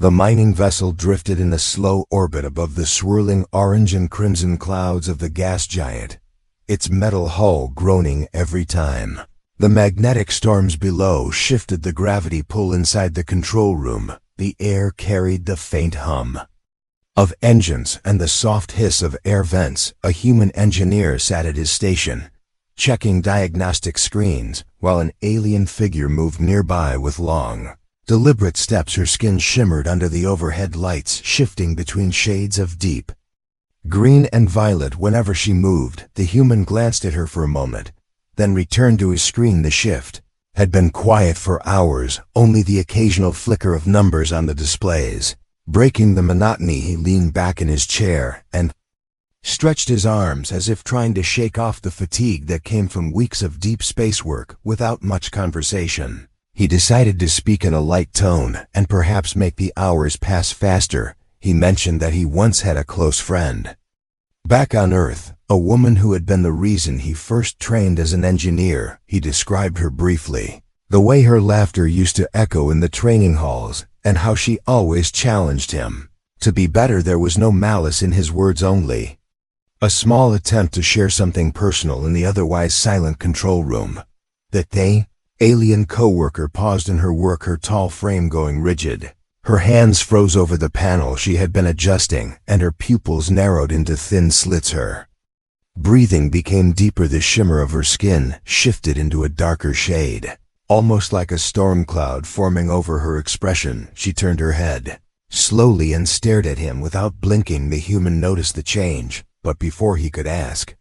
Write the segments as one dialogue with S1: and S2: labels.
S1: The mining vessel drifted in a slow orbit above the swirling orange and crimson clouds of the gas giant, its metal hull groaning every time. The magnetic storms below shifted the gravity pull inside the control room. The air carried the faint hum of engines and the soft hiss of air vents. A human engineer sat at his station, checking diagnostic screens, while an alien figure moved nearby with long, deliberate steps. Her skin shimmered under the overhead lights, shifting between shades of deep green and violet whenever she moved. The human glanced at her for a moment, then returned to his screen. The shift had been quiet for hours, only the occasional flicker of numbers on the displays. Breaking the monotony, he leaned back in his chair and stretched his arms as if trying to shake off the fatigue that came from weeks of deep space work. Without much conversation, he decided to speak in a light tone and perhaps make the hours pass faster. He mentioned that he once had a close friend back on Earth, a woman who had been the reason he first trained as an engineer. He described her briefly, the way her laughter used to echo in the training halls, and how she always challenged him to be better. There was no malice in his words, only a small attempt to share something personal in the otherwise silent control room. That alien coworker paused in her work, her tall frame going rigid. Her hands froze over the panel she had been adjusting, and her pupils narrowed into thin slits. Her breathing became deeper. The shimmer of her skin shifted into a darker shade, almost like a storm cloud forming over her expression. She turned her head slowly and stared at him without blinking. The human noticed the change, but before he could ask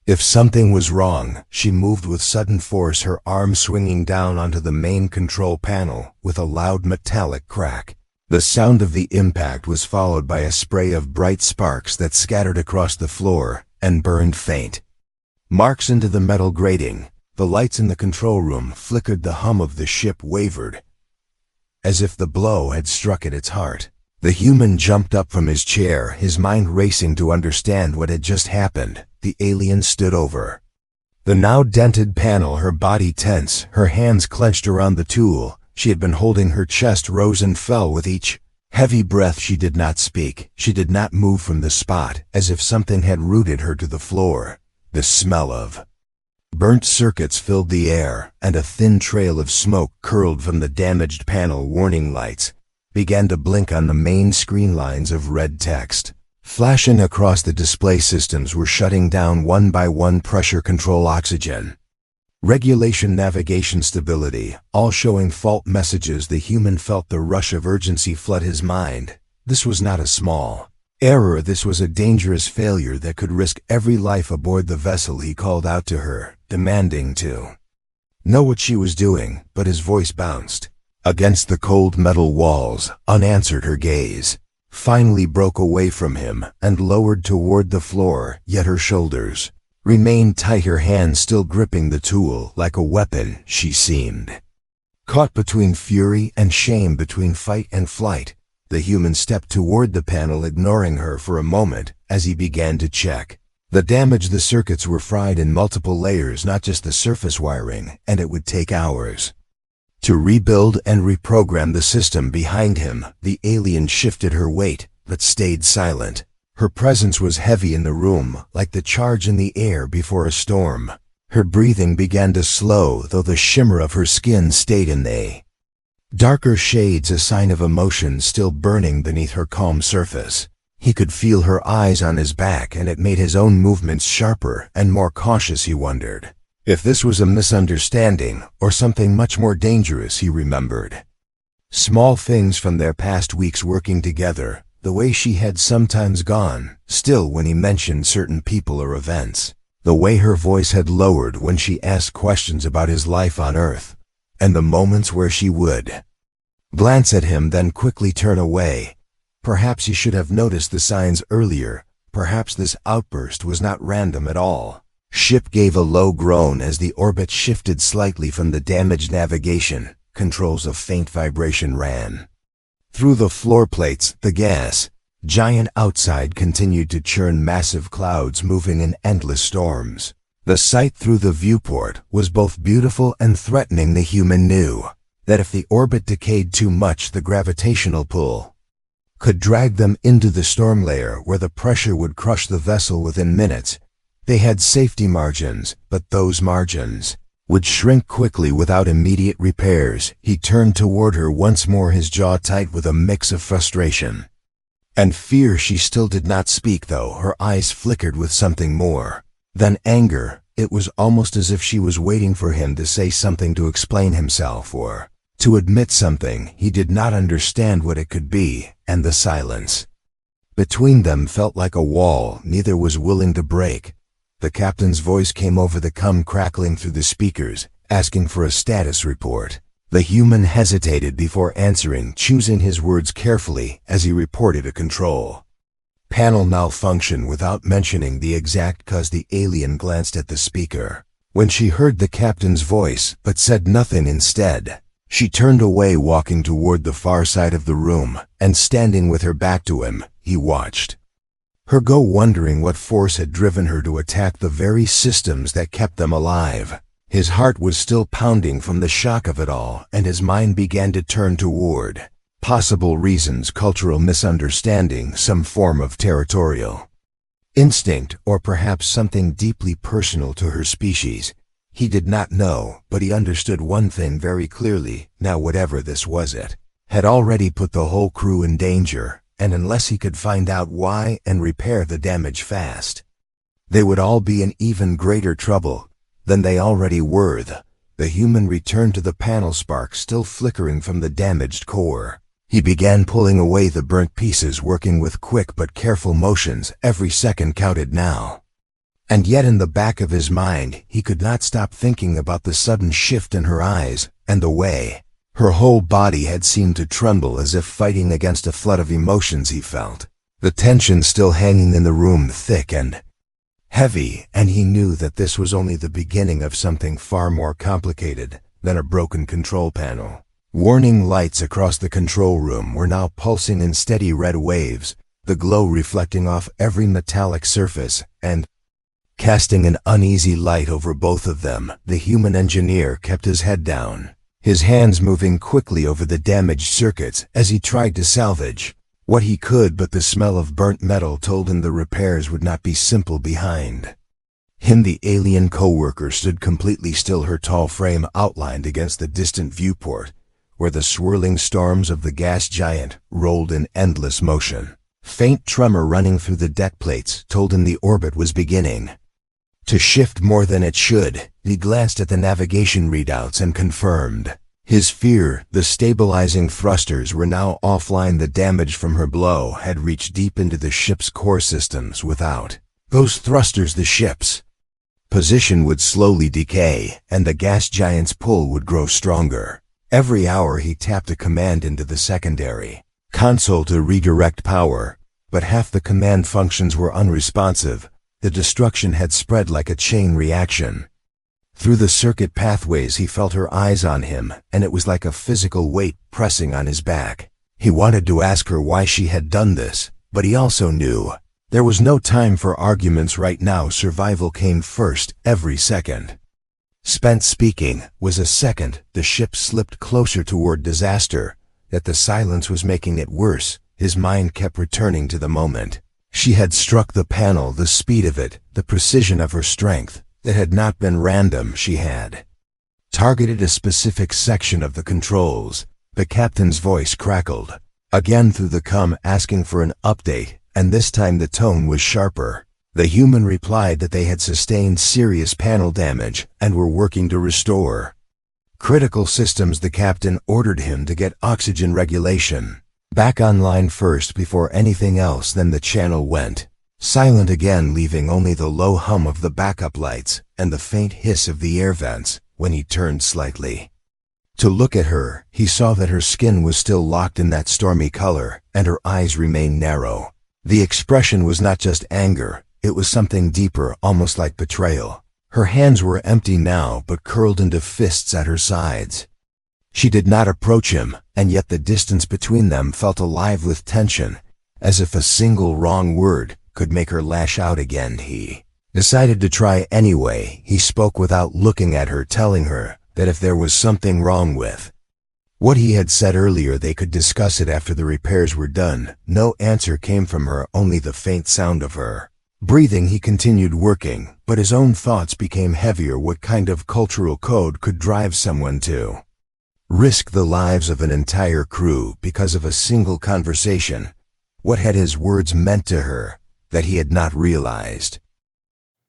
S1: if something was wrong, she moved with sudden force, her arm swinging down onto the main control panel with a loud metallic crack. The sound of the impact was followed by a spray of bright sparks that scattered across the floor and burned faint marks into the metal grating. The lights in the control room flickered. The hum of the ship wavered, as if the blow had struck at its heart. The human jumped up from his chair, his mind racing to understand what had just happened. The alien stood over the now dented panel, her body tense, her hands clenched around the tool she had been holding. Her chest rose and fell with each heavy breath. She did not speak. She did not move from the spot, as if something had rooted her to the floor. The smell of burnt circuits filled the air, and a thin trail of smoke curled from the damaged panel. Warning lights began to blink on the main screen. Lines of red text flashing across the display. Systems were shutting down one by one. Pressure control, oxygen regulation, navigation, stability, all showing fault messages. The human felt the rush of urgency flood his mind. This was not a small error. This was a dangerous failure that could risk every life aboard the vessel. He called out to her, demanding to know what she was doing, but his voice bounced against the cold metal walls, unanswered. Her gaze finally broke away from him and lowered toward the floor, yet her shoulders remained tight, her hands still gripping the tool like a weapon. She seemed caught between fury and shame, between fight and flight. The human stepped toward the panel, ignoring her for a moment as he began to check the damage. The circuits were fried in multiple layers, not just the surface wiring, and it would take hours to rebuild and reprogram the system. Behind him, the alien shifted her weight, but stayed silent. Her presence was heavy in the room, like the charge in the air before a storm. Her breathing began to slow, though the shimmer of her skin stayed in the darker shades, a sign of emotion still burning beneath her calm surface. He could feel her eyes on his back, and it made his own movements sharper and more cautious. He wondered if this was a misunderstanding or something much more dangerous. He remembered small things from their past weeks working together, the way she had sometimes gone still when he mentioned certain people or events, the way her voice had lowered when she asked questions about his life on Earth, and the moments where she would glance at him then quickly turn away. Perhaps he should have noticed the signs earlier. Perhaps this outburst was not random at all. Ship gave a low groan as the orbit shifted slightly from the damaged navigation controls. A faint vibration ran through the floor plates. The gas giant outside continued to churn, massive clouds moving in endless storms. The sight through the viewport was both beautiful and threatening. The human knew that if the orbit decayed too much, the gravitational pull could drag them into the storm layer where the pressure would crush the vessel within minutes. They had safety margins, but those margins would shrink quickly without immediate repairs. He turned toward her once more, his jaw tight with a mix of frustration and fear. She still did not speak, though. Her eyes flickered with something more than anger. It was almost as if she was waiting for him to say something, to explain himself, or to admit something. He did not understand what it could be, and the silence between them felt like a wall neither was willing to break. The captain's voice came over the com, crackling through the speakers, asking for a status report. The human hesitated before answering, choosing his words carefully as he reported a control panel malfunction without mentioning the exact cause. The alien glanced at the speaker when she heard the captain's voice, but said nothing. Instead, she turned away, walking toward the far side of the room, and standing with her back to him, he watched her go, wondering what force had driven her to attack the very systems that kept them alive. His heart was still pounding from the shock of it all, and his mind began to turn toward possible reasons: cultural misunderstanding, some form of territorial instinct, or perhaps something deeply personal to her species. He did not know, but he understood one thing very clearly. Now, whatever this was, it had already put the whole crew in danger, and unless he could find out why and repair the damage fast, they would all be in even greater trouble than they already were. The human returned to the panel, sparks still flickering from the damaged core. He began pulling away the burnt pieces, working with quick but careful motions. Every second counted now. And yet in the back of his mind, he could not stop thinking about the sudden shift in her eyes, and the way her whole body had seemed to tremble as if fighting against a flood of emotions he felt. The tension still hanging in the room, thick and heavy, and he knew that this was only the beginning of something far more complicated than a broken control panel. Warning lights across the control room were now pulsing in steady red waves, the glow reflecting off every metallic surface and casting an uneasy light over both of them. The human engineer kept his head down, his hands moving quickly over the damaged circuits as he tried to salvage what he could, but the smell of burnt metal told him the repairs would not be simple. Behind him, the alien coworker stood completely still, her tall frame outlined against the distant viewport, where the swirling storms of the gas giant rolled in endless motion. Faint tremor running through the deck plates told him the orbit was beginning to shift more than it should. He glanced at the navigation readouts and confirmed his fear. The stabilizing thrusters were now offline. The damage from her blow had reached deep into the ship's core systems. Without those thrusters, the ship's position would slowly decay, and the gas giant's pull would grow stronger. Every hour he tapped a command into the secondary console to redirect power, but half the command functions were unresponsive. The destruction had spread like a chain reaction. Through the circuit pathways he felt her eyes on him, and it was like a physical weight pressing on his back. He wanted to ask her why she had done this, but he also knew there was no time for arguments right now. Survival came first. Every second spent speaking was a second the ship slipped closer toward disaster, that the silence was making it worse. His mind kept returning to the moment she had struck the panel, the speed of it, the precision of her strength. That had not been random. She had targeted a specific section of the controls. The captain's voice crackled again through the com, asking for an update, and this time the tone was sharper. The human replied that they had sustained serious panel damage and were working to restore critical systems. The captain ordered him to get oxygen regulation back online first before anything else. Then the channel went silent again, leaving only the low hum of the backup lights and the faint hiss of the air vents. When he turned slightly to look at her, he saw that her skin was still locked in that stormy color, and her eyes remained narrow. The expression was not just anger, it was something deeper, almost like betrayal. Her hands were empty now, but curled into fists at her sides. She did not approach him, and yet the distance between them felt alive with tension, as if a single wrong word could make her lash out again. He decided to try anyway. He spoke without looking at her, telling her that if there was something wrong with What he had said earlier, they could discuss it after the repairs were done. No answer came from her, only the faint sound of her breathing. He continued working, but his own thoughts became heavier. What kind of cultural code could drive someone to risk the lives of an entire crew because of a single conversation? What had his words meant to her that he had not realized?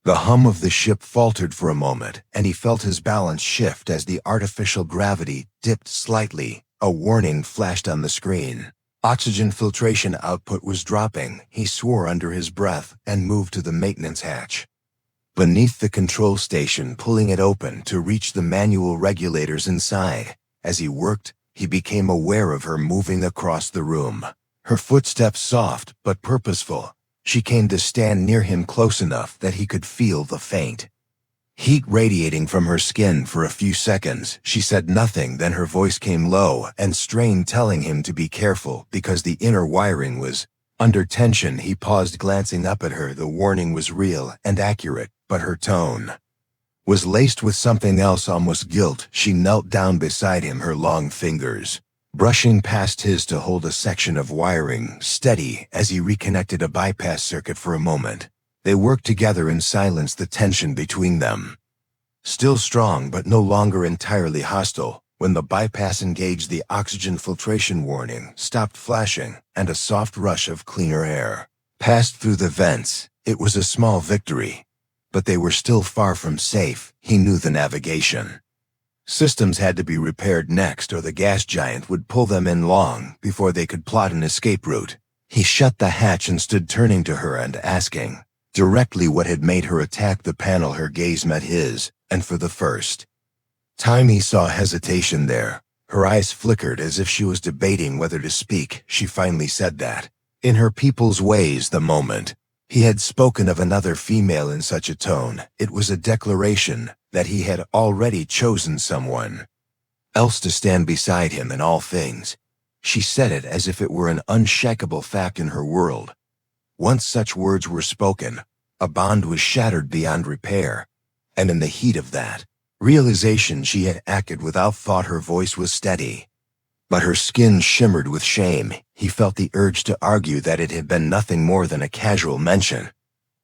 S1: The hum of the ship faltered for a moment, and he felt his balance shift as the artificial gravity dipped slightly. A warning flashed on the screen. Oxygen filtration output was dropping. He swore under his breath and moved to the maintenance hatch beneath the control station, pulling it open to reach the manual regulators inside. As he worked, he became aware of her moving across the room. Her footsteps soft but purposeful. She came to stand near him close enough that he could feel the faint heat radiating from her skin. For a few seconds, she said nothing, then her voice came low and strained, telling him to be careful because the inner wiring was under tension. He paused, glancing up at her. The warning was real and accurate, but her tone was laced with something else, almost guilt. She knelt down beside him, her long fingers brushing past his to hold a section of wiring steady as he reconnected a bypass circuit. For a moment, they worked together in silence, the tension between them still strong but no longer entirely hostile. When the bypass engaged, the oxygen filtration warning stopped flashing, and a soft rush of cleaner air passed through the vents. It was a small victory, but they were still far from safe. He knew the navigation systems had to be repaired next, or the gas giant would pull them in long before they could plot an escape route. He shut the hatch and stood, turning to her and asking directly what had made her attack the panel. Her gaze met his, and for the first time he saw hesitation there. Her eyes flickered as if she was debating whether to speak. She finally said that, in her people's ways, the moment he had spoken of another female in such a tone, it was a declaration that he had already chosen someone else to stand beside him in all things. She said it as if it were an unshakable fact in her world. Once such words were spoken, a bond was shattered beyond repair, and in the heat of that realization she had acted without thought. Her voice was steady, but her skin shimmered with shame. He felt the urge to argue that it had been nothing more than a casual mention,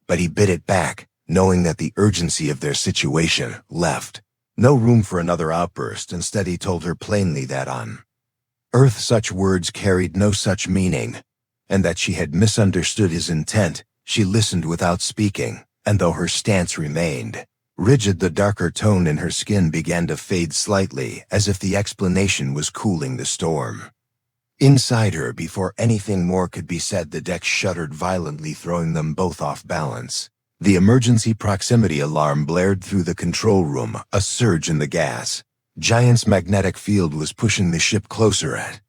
S1: but he bit it back, knowing that the urgency of their situation left no room for another outburst. Instead, he told her plainly that on Earth such words carried no such meaning, and that she had misunderstood his intent. She listened without speaking, and though her stance remained rigid, the darker tone in her skin began to fade slightly, as if the explanation was cooling the storm inside her. Before anything more could be said, the deck shuddered violently, throwing them both off balance. The emergency proximity alarm blared through the control room. A surge in the gas giant's magnetic field was pushing the ship closer at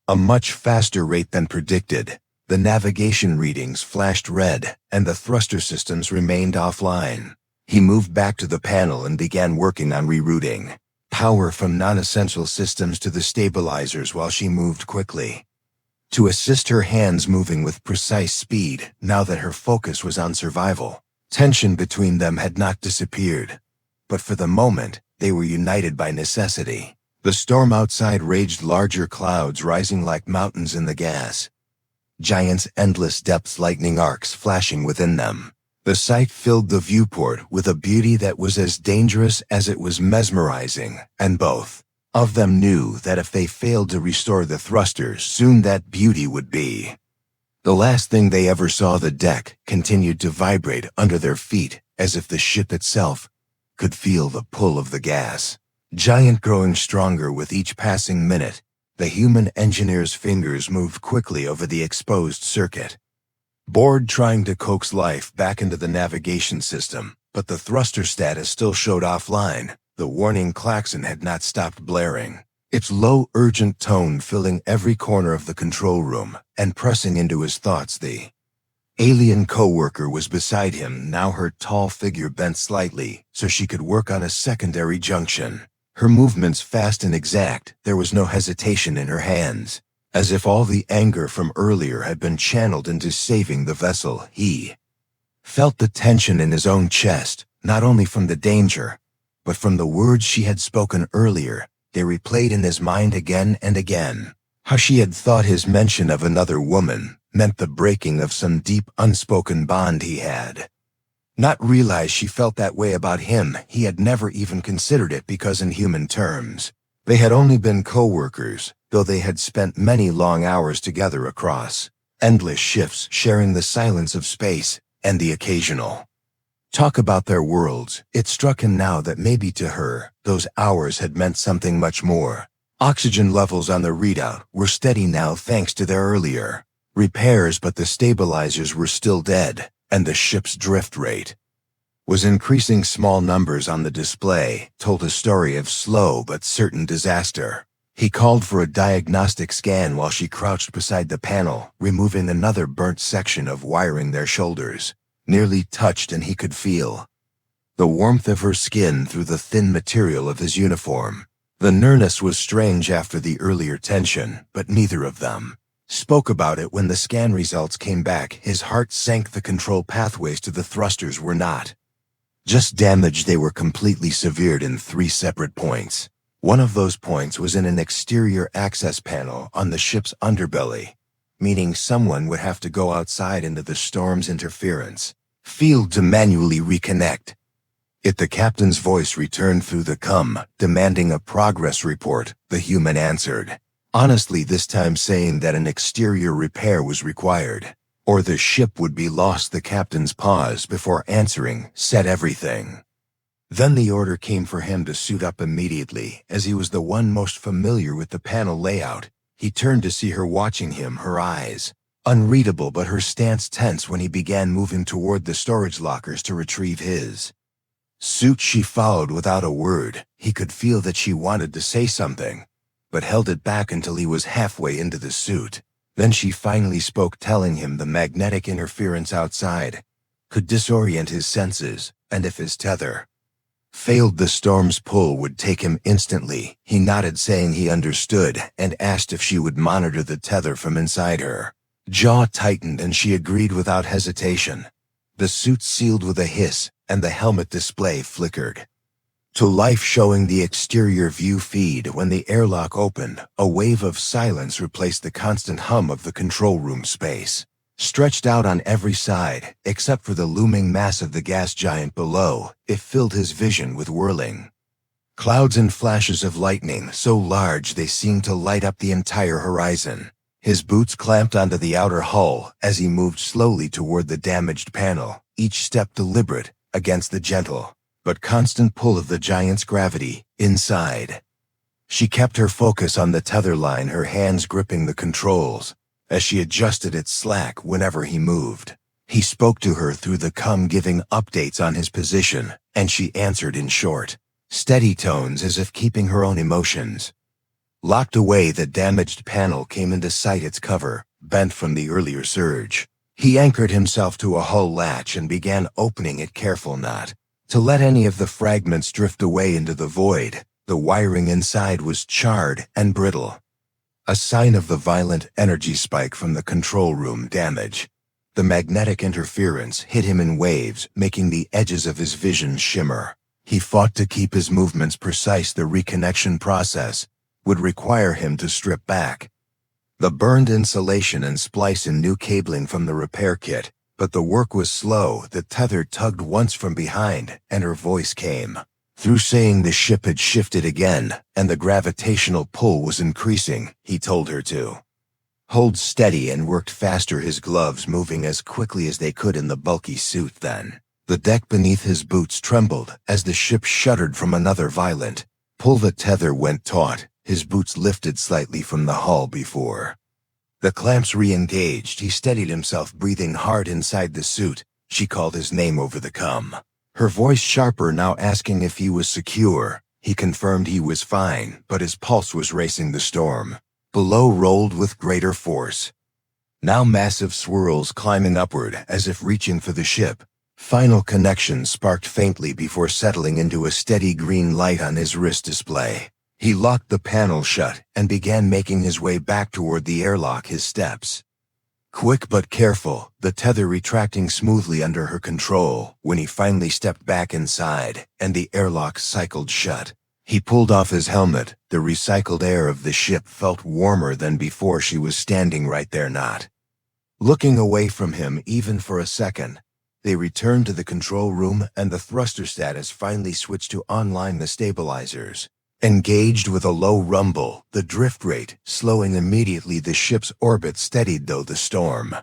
S1: a much faster rate than predicted. The navigation readings flashed red, and the thruster systems remained offline. He moved back to the panel and began working on rerouting power from non-essential systems to the stabilizers while she moved quickly to assist, her hands moving with precise speed. Now that her focus was on survival, tension between them had not disappeared, but for the moment, they were united by necessity. The storm outside raged, larger clouds rising like mountains in the gas giant's endless depths, lightning arcs flashing within them. The sight filled the viewport with a beauty that was as dangerous as it was mesmerizing, and both of them knew that if they failed to restore the thrusters, soon that beauty would be the last thing they ever saw. The deck continued to vibrate under their feet, as if the ship itself could feel the pull of the gas giant growing stronger with each passing minute. The human engineer's fingers moved quickly over the exposed circuit board, trying to coax life back into the navigation system, but the thruster status still showed offline. The warning klaxon had not stopped blaring, its low, urgent tone filling every corner of the control room and pressing into his thoughts. The alien coworker was beside him now, her tall figure bent slightly so she could work on a secondary junction. Her movements fast and exact. There was no hesitation in her hands, as if all the anger from earlier had been channeled into saving the vessel. He felt the tension in his own chest, not only from the danger, but from the words she had spoken earlier. They replayed in his mind again and again. How she had thought his mention of another woman meant the breaking of some deep unspoken bond he had. Not realize she felt that way about him. He had never even considered it because in human terms, they had only been co-workers, though they had spent many long hours together across endless shifts, sharing the silence of space and the occasional talk about their worlds. It struck him now that maybe to her, those hours had meant something much more. Oxygen levels on the readout were steady now thanks to their earlier repairs, but the stabilizers were still dead, and the ship's drift rate was increasing. Small numbers on the display told a story of slow but certain disaster. He called for a diagnostic scan while she crouched beside the panel, removing another burnt section of wiring. Their shoulders nearly touched, and he could feel the warmth of her skin through the thin material of his uniform. The nearness was strange after the earlier tension, but neither of them spoke about it. When the scan results came back, his heart sank. The control pathways to the thrusters were not just damaged, they were completely severed in 3 separate points. One of those points was in an exterior access panel on the ship's underbelly, meaning someone would have to go outside into the storm's interference field to manually reconnect it. The captain's voice returned through the com, demanding a progress report. The human answered, honestly, this time saying that an exterior repair was required, or the ship would be lost. The captain's pause before answering said everything. Then the order came for him to suit up immediately. As he was the one most familiar with the panel layout, he turned to see her watching him, her eyes unreadable but her stance tense when he began moving toward the storage lockers to retrieve his suit. She followed without a word. He could feel that she wanted to say something, but held it back until he was halfway into the suit. Then she finally spoke, telling him the magnetic interference outside could disorient his senses, and if his tether failed, the storm's pull would take him instantly. He nodded, saying he understood, and asked if she would monitor the tether from inside. Her jaw tightened, and she agreed without hesitation. The suit sealed with a hiss, and the helmet display flickered to life, showing the exterior view feed. When the airlock opened, a wave of silence replaced the constant hum of the control room. Space stretched out on every side, except for the looming mass of the gas giant below. It filled his vision with whirling clouds and flashes of lightning, so large they seemed to light up the entire horizon. His boots clamped onto the outer hull as he moved slowly toward the damaged panel, each step deliberate against the gentle but constant pull of the giant's gravity inside. She kept her focus on the tether line, her hands gripping the controls as she adjusted its slack whenever he moved. He spoke to her through the com, giving updates on his position, and she answered in short, steady tones, as if keeping her own emotions locked away. The damaged panel came into sight, its cover bent from the earlier surge. He anchored himself to a hull latch and began opening it, careful not to let any of the fragments drift away into the void. The wiring inside was charred and brittle, a sign of the violent energy spike from the control room damage. The magnetic interference hit him in waves, making the edges of his vision shimmer. He fought to keep his movements precise. The reconnection process would require him to strip back the burned insulation and splice in new cabling from the repair kit, but the work was slow. The tether tugged once from behind, and her voice came through, saying the ship had shifted again, and the gravitational pull was increasing. He told her to hold steady and worked faster, his gloves moving as quickly as they could in the bulky suit. Then the deck beneath his boots trembled as the ship shuddered from another violent pull. The tether went taut. His boots lifted slightly from the hull before the clamps re-engaged. He steadied himself, breathing hard inside the suit. She called his name over the com, her voice sharper now, asking if he was secure. He confirmed he was fine, but his pulse was racing. The storm below rolled with greater force, now massive swirls climbing upward as if reaching for the ship. Final connection sparked faintly before settling into a steady green light on his wrist display. He locked the panel shut and began making his way back toward the airlock, his steps quick but careful, the tether retracting smoothly under her control. When he finally stepped back inside and the airlock cycled shut, He pulled off his helmet. The recycled air of the ship felt warmer than before she was standing right there not looking away from him even for a second. They returned to the control room and the thruster status finally switched to online the stabilizers. Engaged with a low rumble, the drift rate slowing immediately. The ship's orbit steadied though the storm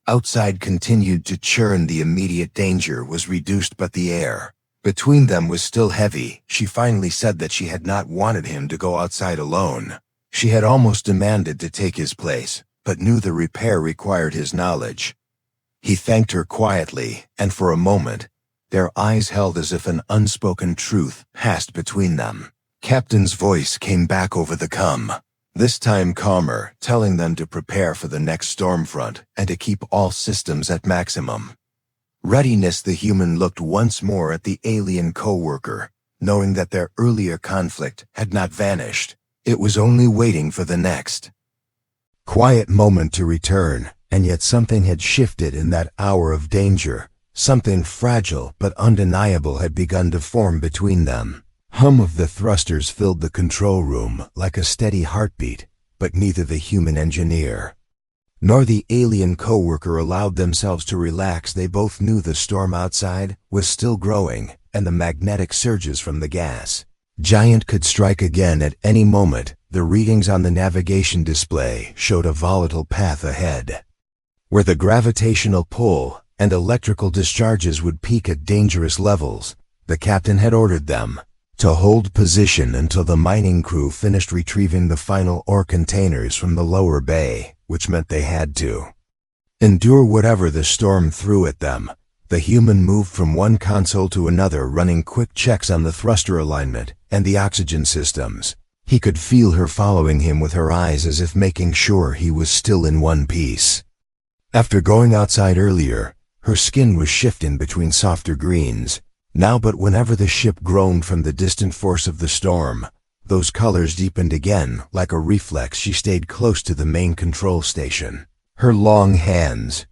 S1: outside continued to churn. The immediate danger was reduced but the air between them was still heavy. She finally said that she had not wanted him to go outside alone. She had almost demanded to take his place, but knew the repair required his knowledge. He thanked her quietly, and for a moment, their eyes held as if an unspoken truth passed between them. Captain's voice came back over the comm, this time calmer, telling them to prepare for the next storm front and to keep all systems at maximum readiness. The human looked once more at the alien coworker, knowing that their earlier conflict had not vanished. It was only waiting for the next quiet moment to return, and yet something had shifted in that hour of danger. Something fragile but undeniable had begun to form between them. Hum of the thrusters filled the control room like a steady heartbeat, but neither the human engineer nor the alien coworker allowed themselves to relax. They both knew the storm outside was still growing, and the magnetic surges from the gas giant could strike again at any moment. The readings on the navigation display showed a volatile path ahead, where the gravitational pull and electrical discharges would peak at dangerous levels. The captain had ordered them to hold position until the mining crew finished retrieving the final ore containers from the lower bay, which meant they had to endure whatever the storm threw at them. The human moved from one console to another, running quick checks on the thruster alignment and the oxygen systems. He could feel her following him with her eyes, as if making sure he was still in one piece. After going outside earlier, her skin was shifting between softer greens now, but whenever the ship groaned from the distant force of the storm, those colors deepened again. Like a reflex, she stayed close to the main control station, her long hands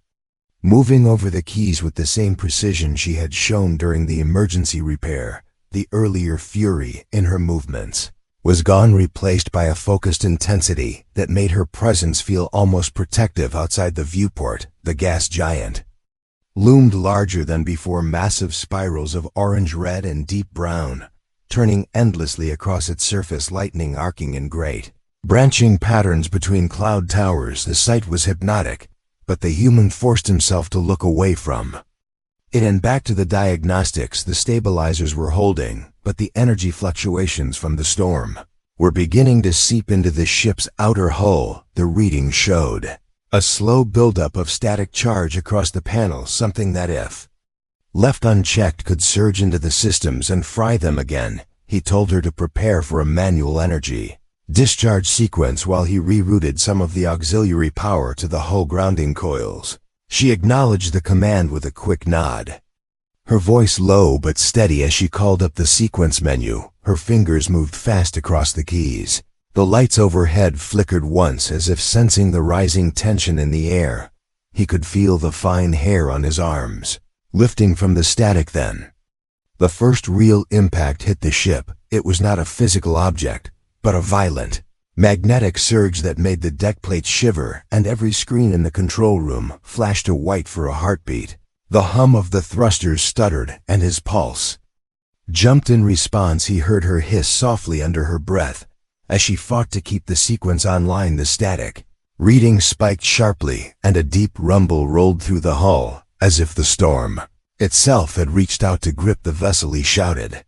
S1: moving over the keys with the same precision she had shown during the emergency repair. The earlier fury in her movements was gone, replaced by a focused intensity that made her presence feel almost protective. Outside the viewport, the gas giant loomed larger than before, massive spirals of orange, red, and deep brown, turning endlessly across its surface, lightning arcing in great branching patterns between cloud towers. The sight was hypnotic, but the human forced himself to look away from it and back to the diagnostics the stabilizers were holding. But the energy fluctuations from the storm were beginning to seep into the ship's outer hull. The readings showed a slow buildup of static charge across the panel, something that, if left unchecked, could surge into the systems and fry them again. He told her to prepare for a manual energy discharge sequence while he rerouted some of the auxiliary power to the hull grounding coils. She acknowledged the command with a quick nod, her voice low but steady as she called up the sequence menu. Her fingers moved fast across the keys. The lights overhead flickered once, as if sensing the rising tension in the air. He could feel the fine hair on his arms lifting from the static. Then the first real impact hit the ship. It was not a physical object, but a violent magnetic surge that made the deck plates shiver, and every screen in the control room flashed to white for a heartbeat. The hum of the thrusters stuttered, and his pulse jumped in response. He heard her hiss softly under her breath as she fought to keep the sequence online. The static reading spiked sharply, and a deep rumble rolled through the hull, as if the storm itself had reached out to grip the vessel. He shouted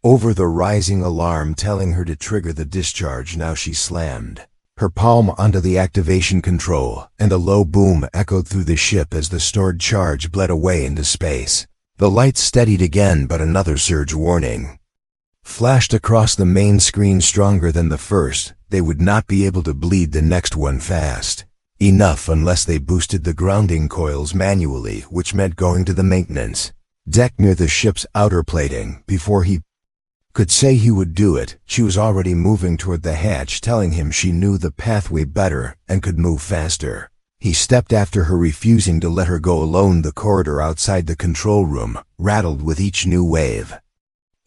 S1: over the rising alarm, telling her to trigger the discharge. Now she slammed her palm onto the activation control, and a low boom echoed through the ship as the stored charge bled away into space. The lights steadied again, but another surge warning flashed across the main screen, stronger than the first. They would not be able to bleed the next one fast enough unless they boosted the grounding coils manually, which meant going to the maintenance deck near the ship's outer plating. Before he could say he would do it, she was already moving toward the hatch, telling him she knew the pathway better and could move faster. He stepped after her, refusing to let her go alone. The corridor outside the control room rattled with each new wave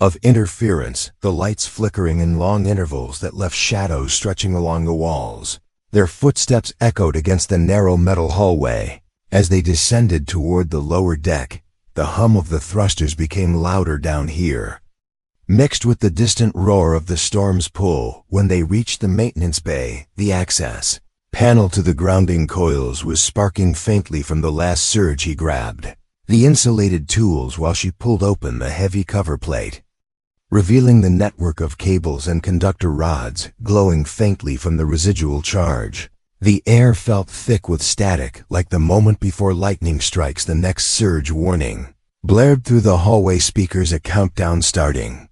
S1: of interference, the lights flickering in long intervals that left shadows stretching along the walls. Their footsteps echoed against the narrow metal hallway. As they descended toward the lower deck, the hum of the thrusters became louder down here, mixed with the distant roar of the storm's pull. When they reached the maintenance bay, the access panel to the grounding coils was sparking faintly from the last surge he grabbed the insulated tools while she pulled open the heavy cover plate, revealing the network of cables and conductor rods glowing faintly from the residual charge. The air felt thick with static, like the moment before lightning strikes the next surge warning. Blared through the hallway speakers, a countdown starting.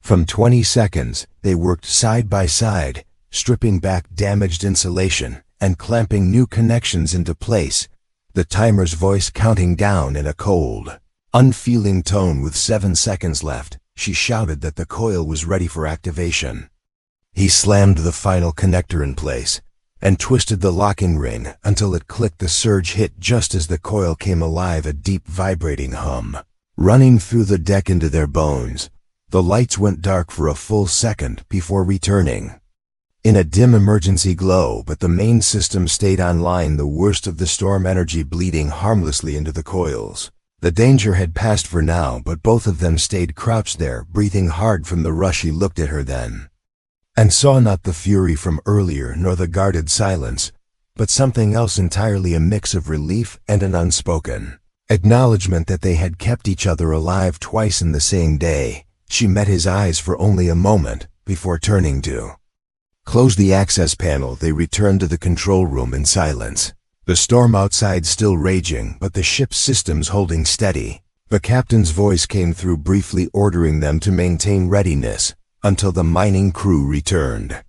S1: From 20 seconds, they worked side by side, stripping back damaged insulation and clamping new connections into place, the timer's voice counting down in a cold, unfeeling tone. With 7 seconds left, she shouted that the coil was ready for activation. He slammed the final connector in place and twisted the locking ring until it clicked. The surge hit just as the coil came alive, a deep vibrating hum running through the deck into their bones. The lights went dark for a full second before returning in a dim emergency glow, but the main system stayed online, the worst of the storm energy bleeding harmlessly into the coils. The danger had passed for now, but both of them stayed crouched there, breathing hard from the rush. He looked at her then, and saw not the fury from earlier nor the guarded silence, but something else entirely, a mix of relief and an unspoken acknowledgement that they had kept each other alive twice in the same day. She met his eyes for only a moment before turning to close the access panel. They returned to the control room in silence. The storm outside still raging, but the ship's systems holding steady. The captain's voice came through briefly, ordering them to maintain readiness until the mining crew returned,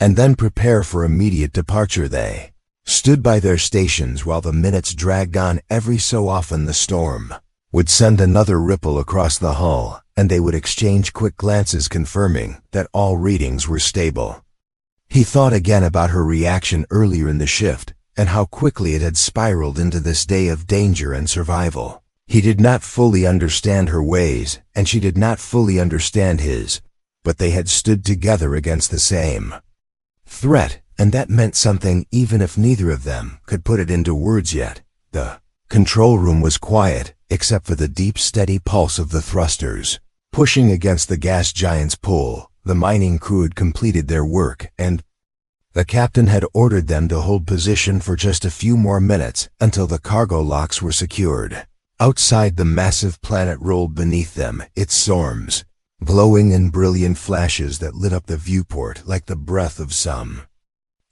S1: and then prepare for immediate departure. They stood by their stations while the minutes dragged on. Every so often the storm would send another ripple across the hull, and they would exchange quick glances confirming that all readings were stable. He thought again about her reaction earlier in the shift, and how quickly it had spiraled into this day of danger and survival. He did not fully understand her ways, and she did not fully understand his, but they had stood together against the same threat, and that meant something even if neither of them could put it into words yet. The control room was quiet, except for the deep, steady pulse of the thrusters pushing against the gas giant's pull. The mining crew had completed their work, and the captain had ordered them to hold position for just a few more minutes until the cargo locks were secured. Outside, the massive planet rolled beneath them, its storms glowing in brilliant flashes that lit up the viewport like the breath of some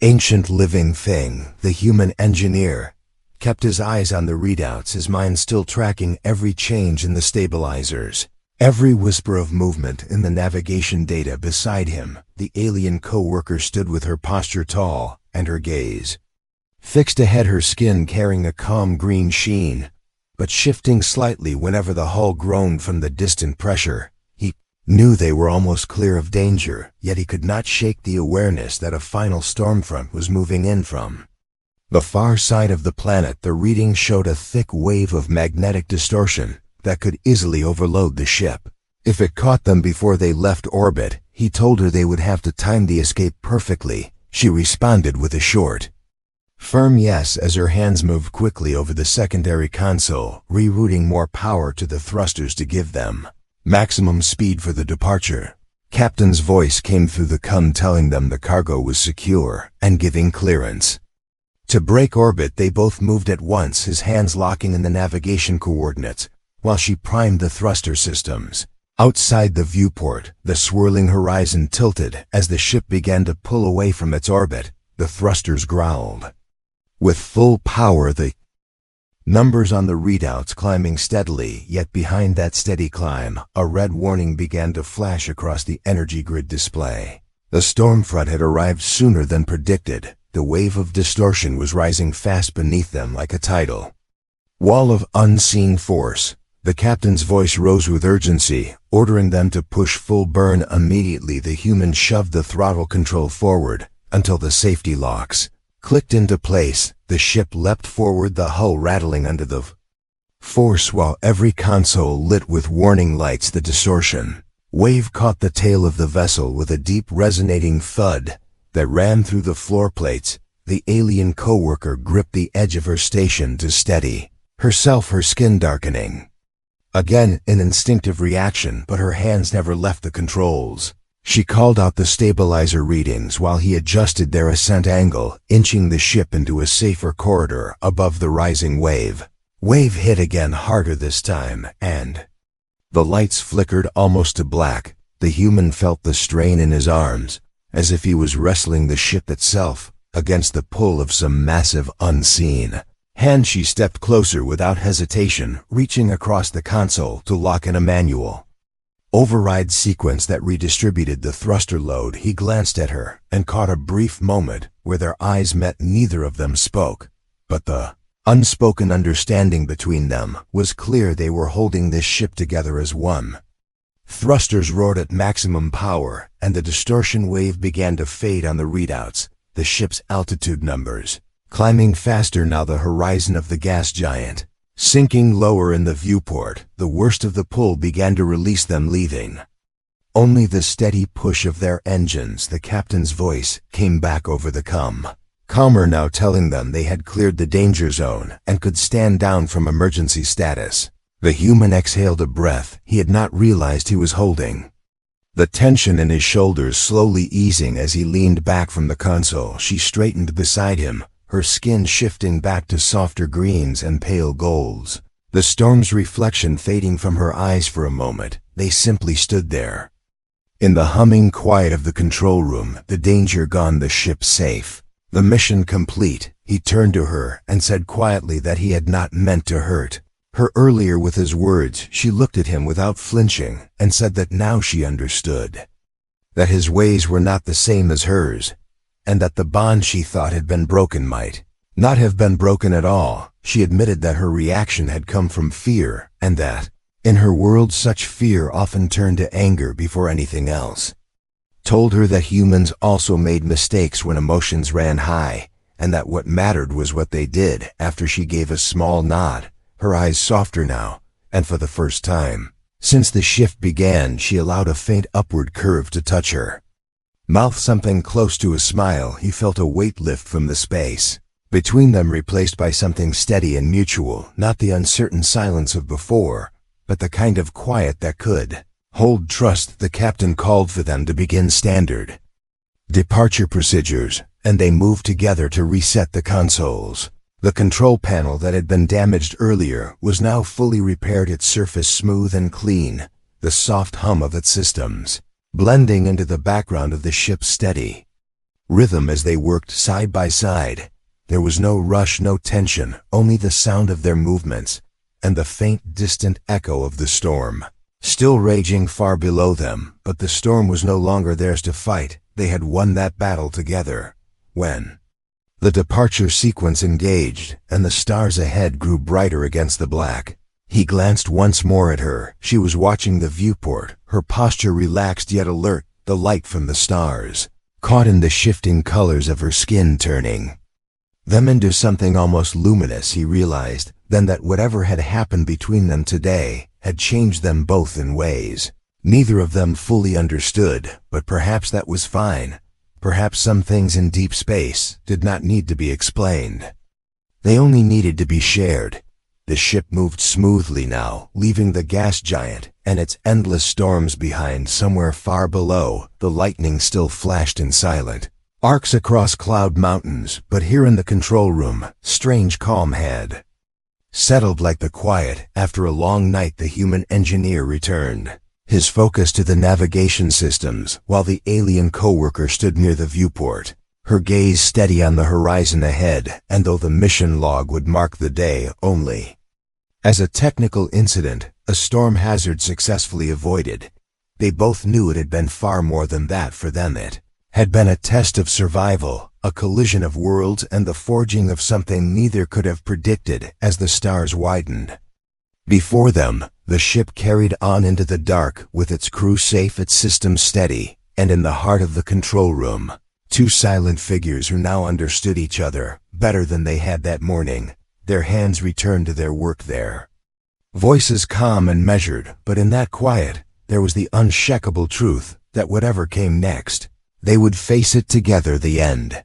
S1: ancient living thing. The human engineer kept his eyes on the readouts, his mind still tracking every change in the stabilizers, every whisper of movement in the navigation data. Beside him, the alien co-worker stood with her posture tall and her gaze fixed ahead, her skin carrying a calm green sheen, but shifting slightly whenever the hull groaned from the distant pressure. He knew they were almost clear of danger, yet he could not shake the awareness that a final storm front was moving in from the far side of the planet. The reading showed a thick wave of magnetic distortion that could easily overload the ship. If it caught them before they left orbit, he told her they would have to time the escape perfectly. She responded with a short, firm yes as her hands moved quickly over the secondary console, rerouting more power to the thrusters to give them maximum speed for the departure. Captain's voice came through the com telling them the cargo was secure and giving clearance to break orbit. They both moved at once, his hands locking in the navigation coordinates, while she primed the thruster systems. Outside the viewport, the swirling horizon tilted as the ship began to pull away from its orbit. The thrusters growled with full power, the numbers on the readouts climbing steadily. Yet behind that steady climb, a red warning began to flash across the energy grid display. The storm front had arrived sooner than predicted. The wave of distortion was rising fast beneath them like a tidal wall of unseen force. The captain's voice rose with urgency, ordering them to push full burn immediately. The human shoved the throttle control forward until the safety locks clicked into place. The ship leapt forward, the hull rattling under the force while every console lit with warning lights. The distortion Wave caught the tail of the vessel with a deep resonating thud that ran through the floor plates. The alien coworker gripped the edge of her station to steady herself, her skin darkening. Again, an instinctive reaction, but her hands never left the controls. She called out the stabilizer readings while he adjusted their ascent angle, inching the ship into a safer corridor above the rising wave. Wave hit again, harder this time, and the lights flickered almost to black. The human felt the strain in his arms, as if he was wrestling the ship itself against the pull of some massive unseen hand. She stepped closer without hesitation, reaching across the console to lock in a manual override sequence that redistributed the thruster load. He glanced at her and caught a brief moment where their eyes met. Neither of them spoke, but the unspoken understanding between them was clear. They were holding this ship together as one. Thrusters roared at maximum power, and the distortion wave began to fade on the readouts, the ship's altitude numbers climbing faster now, the horizon of the gas giant sinking lower in the viewport. The worst of the pull began to release them, leaving only the steady push of their engines. The captain's voice came back over the calmer now, telling them they had cleared the danger zone and could stand down from emergency status. The human exhaled a breath he had not realized he was holding, the tension in his shoulders slowly easing as he leaned back from the console. She straightened beside him, her skin shifting back to softer greens and pale golds, the storm's reflection fading from her eyes for a moment. They simply stood there. In the humming quiet of the control room, the danger gone, the ship safe, the mission complete. He turned to her and said quietly that he had not meant to hurt her earlier with his words. She looked at him without flinching and said that now she understood that his ways were not the same as hers, and that the bond she thought had been broken might not have been broken at all. She admitted that her reaction had come from fear, and that, in her world, such fear often turned to anger before anything else. Told her that humans also made mistakes when emotions ran high, and that what mattered was what they did. After she gave a small nod, her eyes softer now, and for the first time since the shift began, she allowed a faint upward curve to touch her mouth, something close to a smile. He felt a weight lift from the space between them, replaced by something steady and mutual, not the uncertain silence of before, but the kind of quiet that could hold trust. The captain called for them to begin standard departure procedures, and they moved together to reset the consoles. The control panel that had been damaged earlier was now fully repaired, its surface smooth and clean, the soft hum of its systems blending into the background of the ship's steady rhythm as they worked side by side. There was no rush, no tension, only the sound of their movements and the faint, distant echo of the storm still raging far below them. But the storm was no longer theirs to fight. They had won that battle together. When the departure sequence engaged and the stars ahead grew brighter against the black, he glanced once more at her. She was watching the viewport, her posture relaxed yet alert, the light from the stars caught in the shifting colors of her skin, turning them into something almost luminous. He realized then that whatever had happened between them today had changed them both in ways neither of them fully understood, but perhaps that was fine. Perhaps some things in deep space did not need to be explained. They only needed to be shared. The ship moved smoothly now, leaving the gas giant and its endless storms behind. Somewhere far below, the lightning still flashed in silent arcs across cloud mountains, but here in the control room, strange calm had settled like the quiet after a long night. The human engineer returned his focus to the navigation systems, while the alien coworker stood near the viewport, her gaze steady on the horizon ahead. And though the mission log would mark the day only as a technical incident, a storm hazard successfully avoided, they both knew it had been far more than that for them. It had been a test of survival, a collision of worlds, and the forging of something neither could have predicted. As the stars widened before them, the ship carried on into the dark, with its crew safe, its systems steady, and in the heart of the control room, two silent figures who now understood each other better than they had that morning. Their hands returned to their work, their voices calm and measured, but in that quiet, there was the unshakable truth that whatever came next, they would face it together. The end.